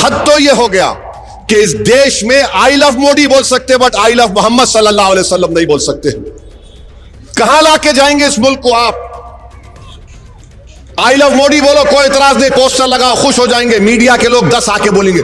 हद तो यह हो गया कि इस देश में आई लव मोदी बोल सकते बट आई लव मोहम्मद सल्लल्लाहु अलैहि वसल्लम नहीं बोल सकते। कहां लाके जाएंगे इस मुल्क को आप? आई लव मोदी बोलो, कोई इतराज नहीं, पोस्टर लगाओ, खुश हो जाएंगे। मीडिया के लोग 10 आके बोलेंगे।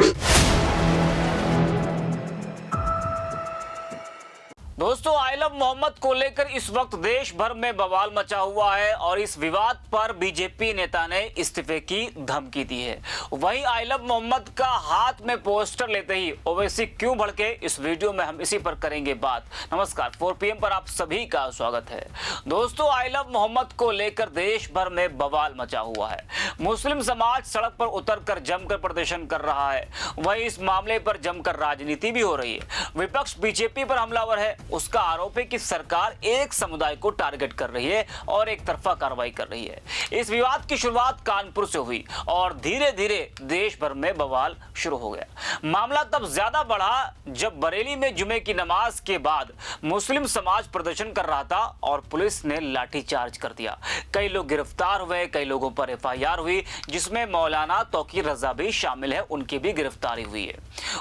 दोस्तों, आई लव मोहम्मद को लेकर इस वक्त देश भर में बवाल मचा हुआ है और इस विवाद पर बीजेपी नेता ने इस्तीफे की धमकी दी है। वहीं आई लव मोहम्मद का हाथ में पोस्टर लेते ही ओवैसी क्यों भड़के, इस वीडियो में हम इसी पर करेंगे बात। नमस्कार, 4 PM पर आप सभी का स्वागत है। दोस्तों, आई लव मोहम्मद को लेकर देश भर में बवाल मचा हुआ है। मुस्लिम समाज सड़क पर उतरकर जमकर प्रदर्शन कर रहा है। वहीं इस मामले पर जमकर राजनीति भी हो रही है। विपक्ष बीजेपी पर हमलावर है। उसका आरोप है कि सरकार एक समुदाय को टारगेट कर रही है और एक तरफा कार्रवाई कर रही है। इस विवाद की शुरुआत कानपुर से हुई और धीरे धीरे देश भर में बवाल शुरू हो गया। मामला तब ज्यादा बढ़ा जब बरेली में जुमे की नमाज के बाद मुस्लिम समाज प्रदर्शन कर रहा था और पुलिस ने लाठीचार्ज कर दिया। कई लोग गिरफ्तार हुए, कई लोगों पर FIR हुई, जिसमें मौलाना तौकीर रजा भी शामिल है, उनकी भी गिरफ्तारी हुई है।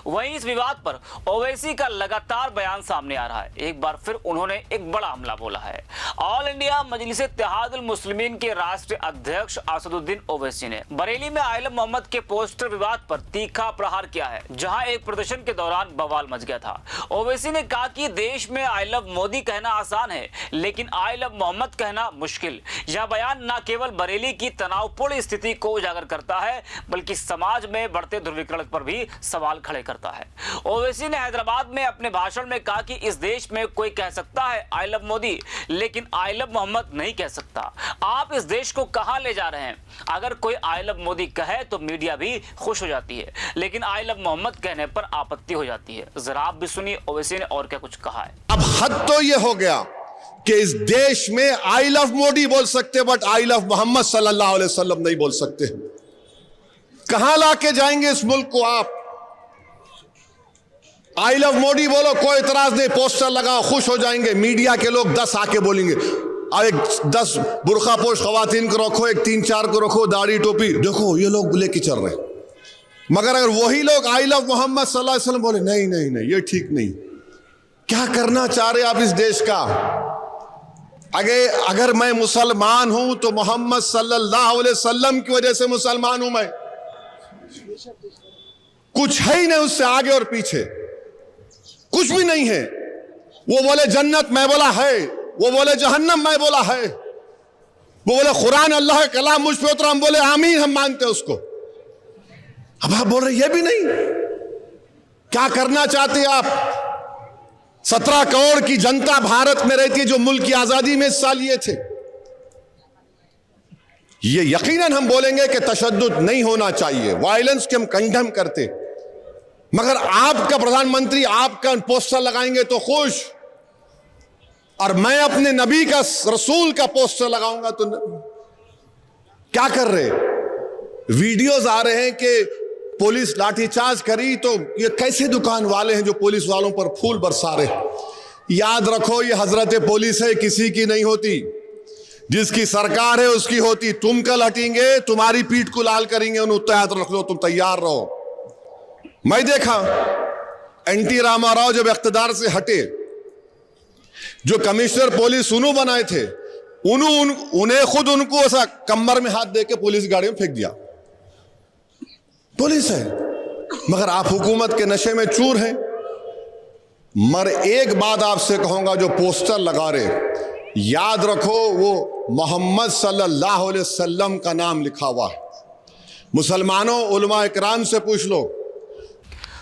वहीं इस विवाद पर ओवैसी का लगातार बयान सामने आ रहा है। एक बार फिर उन्होंने एक बड़ा हमला बोला है। ऑल इंडिया मजलिस इत्तेहादुल मुस्लिमीन के राष्ट्रीय अध्यक्ष असदुद्दीन ओवैसी ने बरेली में आई लव मोहम्मद के पोस्टर विवाद पर तीखा प्रहार किया है, जहां एक प्रदर्शन के दौरान बवाल मच गया था। ओवैसी ने कहा कि देश में आई लव मोदी कहना आसान है, लेकिन आई लव मोहम्मद कहना मुश्किल। यह बयान न केवल बरेली की तनावपूर्ण स्थिति को उजागर करता है, बल्कि समाज में बढ़ते ध्रुवीकरण पर भी सवाल खड़े करता है। ओवैसी ने हैदराबाद में अपने भाषण में कहा कि इस देश में कोई कह सकता है आई लव मोदी, लेकिन आई लव मोहम्मद नहीं कह सकता। आप इस देश को कहां ले जा रहे हैं? अगर कोई आई लव मोदी कहे तो मीडिया भी खुश हो जाती है, लेकिन आई लव मोहम्मद कहने पर आपत्ति हो जाती है। जरा आप भी सुनिए ओवैसी ने और क्या कुछ कहा है। अब हद तो यह हो गया कि इस देश में आई लव मोदी बोल सकते बट आई लव मोहम्मद सल्लल्लाहु अलैहि वसल्लम नहीं बोल सकते। कहां लाके जाएंगे इस मुल्क को आप? आई लव मोदी बोलो, कोई इतराज नहीं, पोस्टर लगाओ, खुश हो जाएंगे। मीडिया के लोग 10 आके बोलेंगे। एक 10 बुर्खा पोश खवातीन को रखो, एक 3-4 को रखो, दाढ़ी टोपी, देखो ये लोग लेके चल रहे हैं। मगर अगर वही लोग आई लव मोहम्मद सल्लल्लाहु अलैहि वसल्लम बोले, नहीं नहीं नहीं, ये ठीक नहीं। क्या करना चाह रहे आप इस देश का? अगर मैं मुसलमान हूं तो मोहम्मद सल्लल्लाहु अलैहि वसल्लम की वजह से मुसलमान हूं मैं। कुछ है ही नहीं उससे आगे और पीछे, कुछ भी नहीं है। वो बोले जन्नत, मैं बोला है। वो बोले जहन्नम, मैं बोला है। वो बोले कुरान अल्लाह का कलाम मुझ पे उतरा, हम बोले आमीन, हम मानते उसको। अब आप बोल रहे ये भी नहीं। क्या करना चाहते हैं आप? 17 करोड़ की जनता भारत में रहती है जो मुल्क की आजादी में हिस्सा लिए थे। ये यकीनन हम बोलेंगे कि तशद्दुद नहीं होना चाहिए, वायलेंस के हम कंडेम करते। मगर आपका प्रधानमंत्री आपका पोस्टर लगाएंगे तो खुश, और मैं अपने नबी का, रसूल का पोस्टर लगाऊंगा तो क्या कर रहे? वीडियोस आ रहे हैं कि पुलिस लाठीचार्ज करी, तो ये कैसे दुकान वाले हैं जो पुलिस वालों पर फूल बरसा रहे? याद रखो, ये हजरत पुलिस है, किसी की नहीं होती। जिसकी सरकार है उसकी होती। तुम कल हटेंगे, तुम्हारी पीठ को लाल करेंगे, उन्हें तैयार रख लो, तुम तैयार रहो। मैं देखा NT रामाराव जब इख्तिदार से हटे, जो कमिश्नर पुलिस उन्हों बनाए थे, उन्हें खुद उनको ऐसा कमर में हाथ देके पुलिस गाड़ी में फेंक दिया। पुलिस है, मगर आप हुकूमत के नशे में चूर हैं। मगर एक बात आपसे कहूंगा, जो पोस्टर लगा रहे, याद रखो वो मोहम्मद सल्लल्लाहु अलैहि वसल्लम का नाम लिखा हुआ है। मुसलमानों, उलमा इकराम से पूछ लो।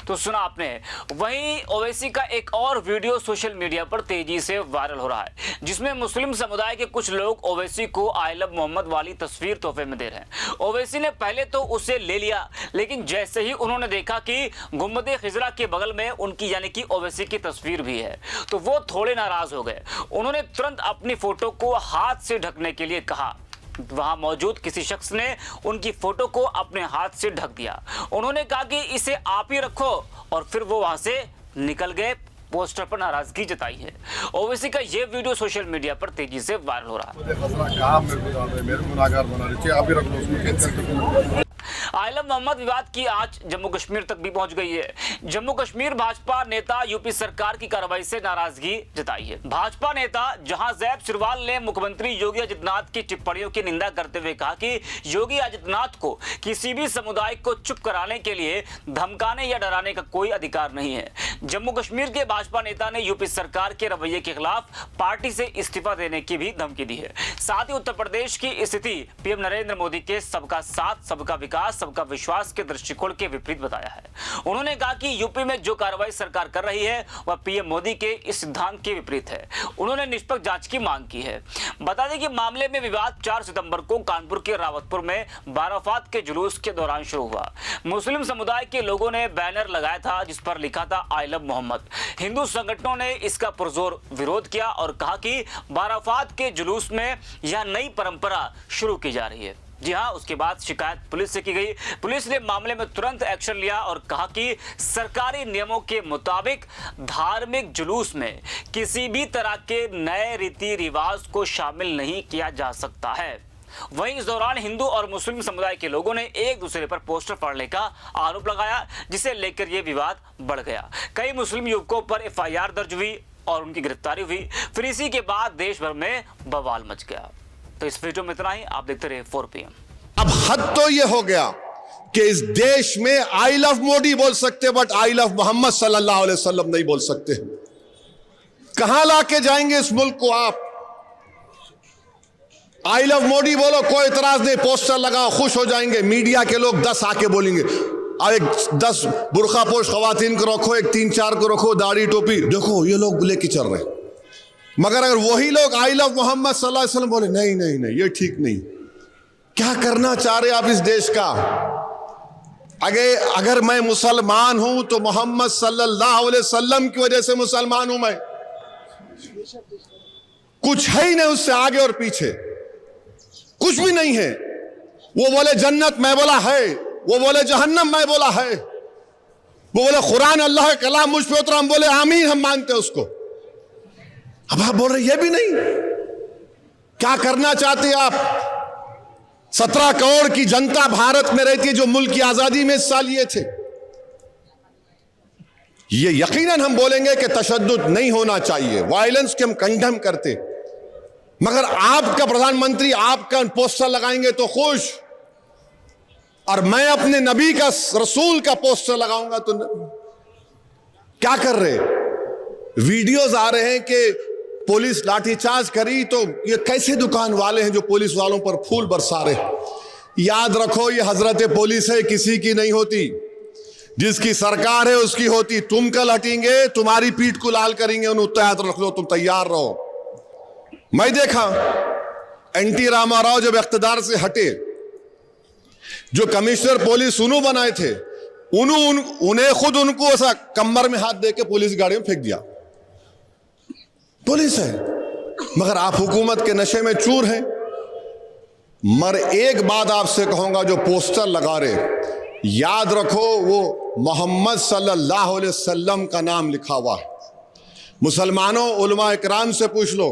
तो सुना आपने। वहीं ओवैसी का एक और वीडियो सोशल मीडिया पर तेजी से वायरल हो रहा है, जिसमें मुस्लिम समुदाय के कुछ लोग ओवैसी को आई लव मोहम्मद वाली तस्वीर तोहफे में दे रहे हैं। ओवैसी ने पहले तो उसे ले लिया, लेकिन जैसे ही उन्होंने देखा कि गुंबद खिजरा के बगल में उनकी यानी कि ओवैसी की तस्वीर भी है, तो वो थोड़े नाराज हो गए। उन्होंने तुरंत अपनी फोटो को हाथ से ढकने के लिए कहा। वहां मौजूद किसी शख्स ने उनकी फोटो को अपने हाथ से ढक दिया। उन्होंने कहा कि इसे आप ही रखो, और फिर वो वहां से निकल गए। पोस्टर पर नाराजगी जताई है। ओवैसी का ये वीडियो सोशल मीडिया पर तेजी से वायरल हो रहा है। आइलम मोहम्मद विवाद की आंच जम्मू कश्मीर तक भी पहुंच गई है। जम्मू कश्मीर भाजपा नेता यूपी सरकार की कार्रवाई से नाराजगी जताई है। भाजपा नेता जहां जैब सिरवाल ने मुख्यमंत्री योगी आदित्यनाथ की टिप्पणियों की निंदा करते हुए कहा कि योगी आदित्यनाथ को किसी भी समुदाय को चुप कराने के लिए धमकाने या डराने का कोई अधिकार नहीं है। जम्मू कश्मीर के भाजपा नेता ने यूपी सरकार के रवैये के खिलाफ पार्टी से इस्तीफा देने की भी धमकी दी है। साथ ही उत्तर प्रदेश की स्थिति पीएम नरेंद्र मोदी के सबका साथ, सबका विकास, सबका विश्वास के दृष्टिकोण के विपरीत बताया है। उन्होंने कहा कि यूपी में जो कार्रवाई सरकार कर रही है वह पीएम मोदी के इस सिद्धांत के विपरीत है। उन्होंने निष्पक्ष जांच की मांग की है। बता दें कि मामले में विवाद 4 सितंबर को कानपुर के रावतपुर में बाराफात के जुलूस के दौरान शुरू हुआ। मुस्लिम समुदाय के लोगों ने बैनर लगाया था जिस पर लिखा था आई लव मोहम्मद। हिंदू संगठनों ने इसका पुरजोर विरोध किया और कहा कि बाराफात के जुलूस में यह नई परंपरा शुरू की जा रही है। जी हां, उसके बाद शिकायत पुलिस से की गई। पुलिस ने मामले में तुरंत एक्शन लिया और कहा कि सरकारी नियमों के मुताबिक धार्मिक जुलूस में किसी भी तरह के नए रीति रिवाज को शामिल नहीं किया जा सकता है। वहीं इस दौरान हिंदू और मुस्लिम समुदाय के लोगों ने एक दूसरे पर पोस्टर फाड़ने का आरोप लगाया, जिसे लेकर यह विवाद बढ़ गया। कई मुस्लिम युवकों पर एफआईआर दर्ज हुई और उनकी गिरफ्तारी हुई। फिर इसी के बाद देश भर में बवाल मच गया। तो इस वीडियो में इतना ही। आप देखते रहिए 4 PM। अब हद तो यह हो गया कि इस देश में आई लव मोदी बोल सकते बट आई लव मोहम्मद सल्लल्लाहु अलैहि वसल्लम नहीं बोल सकते। कहां लाके जाएंगे इस मुल्क को आप? आई लव मोदी बोलो, कोई इतराज नहीं, पोस्टर लगाओ, खुश हो जाएंगे। मीडिया के लोग 10 आके बोलेंगे, एक 10 बुर्खा पोश खवातीन को रखो, एक 3-4 को रखो, दाढ़ी टोपी, देखो ये लोग लेके चल रहे हैं। मगर अगर वही लोग आई लव मोहम्मद सल्लल्लाहु अलैहि वसल्लम बोले नहीं नहीं नहीं ये ठीक नहीं, क्या करना चाह रहे आप इस देश का? अगर मैं मुसलमान हूं तो मोहम्मद सल्लल्लाहु अलैहि वसल्लम की वजह से मुसलमान हूं मैं, कुछ है ही नहीं उससे आगे और पीछे, कुछ भी नहीं है। वो बोले जन्नत, मैं बोला है। वो बोले जहन्नम, मैं बोला है। वो बोले कुरान अल्लाह का कलाम मुझ पे उतरा, हम बोले आमीन, हम मानते उसको। अब आप बोल रहे ये भी नहीं, क्या करना चाहते हैं आप? 17 करोड़ की जनता भारत में रहती है जो मुल्क की आजादी में हिस्सा लिए थे। ये यकीनन हम बोलेंगे कि तशद्दुद नहीं होना चाहिए, वायलेंस के हम कंडेम करते, मगर आपका प्रधानमंत्री आपका पोस्टर लगाएंगे तो खुश, और मैं अपने नबी का, रसूल का पोस्टर लगाऊंगा तो क्या कर रहे? वीडियोज आ रहे हैं कि पुलिस लाठीचार्ज करी, तो ये कैसे दुकान वाले हैं जो पुलिस वालों पर फूल बरसा रहे? याद रखो ये हजरत पुलिस है, किसी की नहीं होती। जिसकी सरकार है उसकी होती। तुम कल हटेंगे, तुम्हारी पीठ को लाल करेंगे, उन्हें तैयार रख लो, तुम तैयार रहो। मैं देखा एनटी रामाराव जब इख्तिदार से हटे, जो कमिश्नर पुलिस उन्होंने बनाए थे, उन्हें खुद उनको ऐसा कमर में हाथ देके पुलिस गाड़ी में फेंक दिया। पुलिस है, मगर आप हुकूमत के नशे में चूर हैं। मगर एक बात आपसे कहूंगा, जो पोस्टर लगा रहे, याद रखो वो मोहम्मद सल्लल्लाहु अलैहि वसल्लम का नाम लिखा हुआ है। मुसलमानों, उलमा इकराम से पूछ लो,